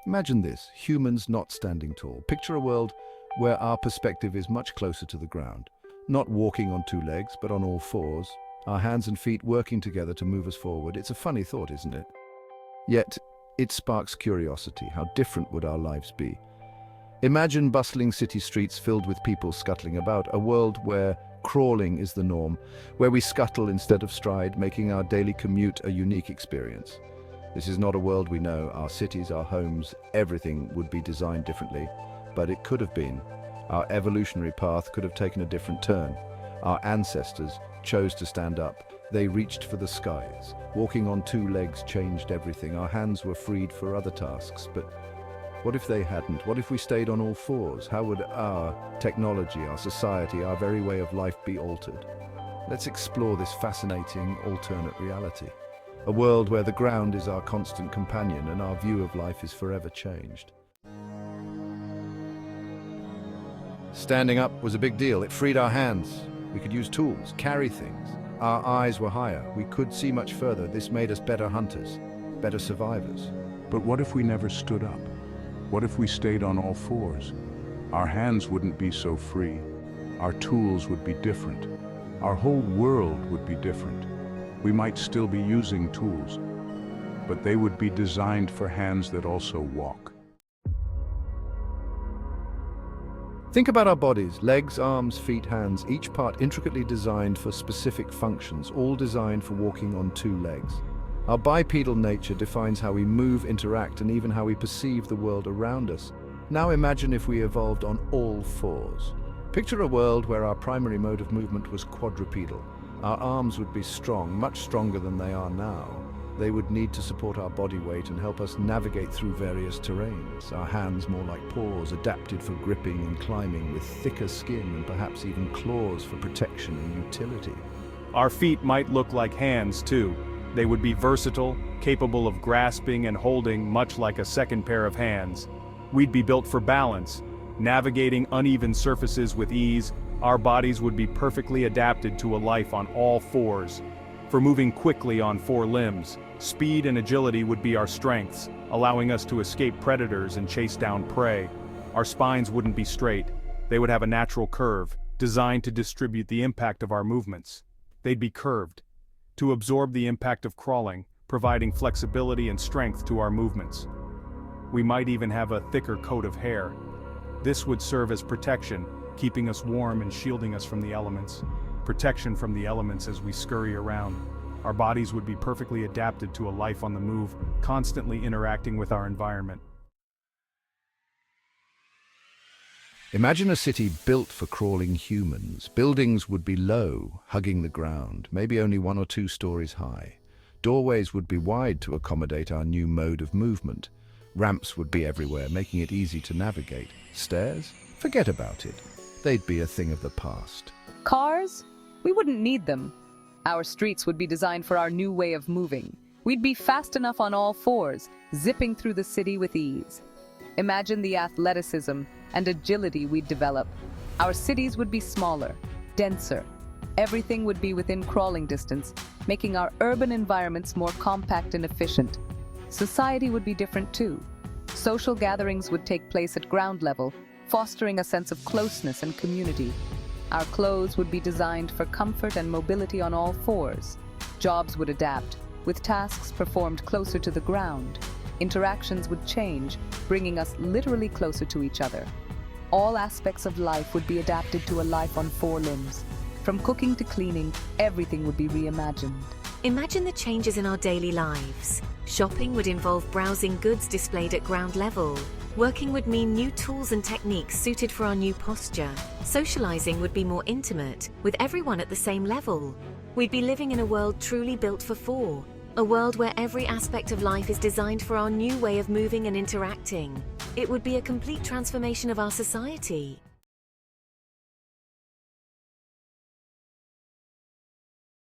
Imagine this, humans not standing tall. Picture a world where our perspective is much closer to the ground. Not walking on two legs, but on all fours. Our hands and feet working together to move us forward. It's a funny thought, isn't it? Yet, it sparks curiosity. How different would our lives be? Imagine bustling city streets filled with people scuttling about, a world where crawling is the norm, where we scuttle instead of stride, making our daily commute a unique experience. This is not a world we know. Our cities, our homes, everything would be designed differently, but it could have been. Our evolutionary path could have taken a different turn. Our ancestors chose to stand up. They reached for the skies. Walking on two legs changed everything. Our hands were freed for other tasks, but what if they hadn't? What if we stayed on all fours? How would our technology, our society, our very way of life be altered? Let's explore this fascinating alternate reality. A world where the ground is our constant companion and our view of life is forever changed. Standing up was a big deal. It freed our hands. We could use tools, carry things. Our eyes were higher. We could see much further. This made us better hunters, better survivors. But what if we never stood up? What if we stayed on all fours? Our hands wouldn't be so free. Our tools would be different. Our whole world would be different. We might still be using tools, but they would be designed for hands that also walk. Think about our bodies, legs, arms, feet, hands, each part intricately designed for specific functions, all designed for walking on two legs. Our bipedal nature defines how we move, interact, and even how we perceive the world around us. Now imagine if we evolved on all fours. Picture a world where our primary mode of movement was quadrupedal. Our arms would be strong, much stronger than they are now. They would need to support our body weight and help us navigate through various terrains. Our hands more like paws, adapted for gripping and climbing, with thicker skin and perhaps even claws for protection and utility. Our feet might look like hands too. They would be versatile, capable of grasping and holding much like a second pair of hands. We'd be built for balance, navigating uneven surfaces with ease. Our bodies would be perfectly adapted to a life on all fours. For moving quickly on four limbs, speed and agility would be our strengths, allowing us to escape predators and chase down prey. Our spines wouldn't be straight. They would have a natural curve, designed to distribute the impact of our movements. They'd be curved, to absorb the impact of crawling, providing flexibility and strength to our movements. We might even have a thicker coat of hair. This would serve as protection, keeping us warm and shielding us from the elements. Protection from the elements as we scurry around. Our bodies would be perfectly adapted to a life on the move, constantly interacting with our environment. Imagine a city built for crawling humans. Buildings would be low, hugging the ground, maybe only 1 or 2 stories high. Doorways would be wide to accommodate our new mode of movement. Ramps would be everywhere, making it easy to navigate. Stairs? Forget about it. They'd be a thing of the past. Cars? We wouldn't need them. Our streets would be designed for our new way of moving. We'd be fast enough on all fours, zipping through the city with ease. Imagine the athleticism and agility we'd develop. Our cities would be smaller, denser. Everything would be within crawling distance, making our urban environments more compact and efficient. Society would be different too. Social gatherings would take place at ground level, fostering a sense of closeness and community. Our clothes would be designed for comfort and mobility on all fours. Jobs would adapt, with tasks performed closer to the ground. Interactions would change, bringing us literally closer to each other. All aspects of life would be adapted to a life on 4 limbs. From cooking to cleaning, everything would be reimagined. Imagine the changes in our daily lives. Shopping would involve browsing goods displayed at ground level. Working would mean new tools and techniques suited for our new posture. Socializing would be more intimate, with everyone at the same level. We'd be living in a world truly built for 4. A world where every aspect of life is designed for our new way of moving and interacting. It would be a complete transformation of our society.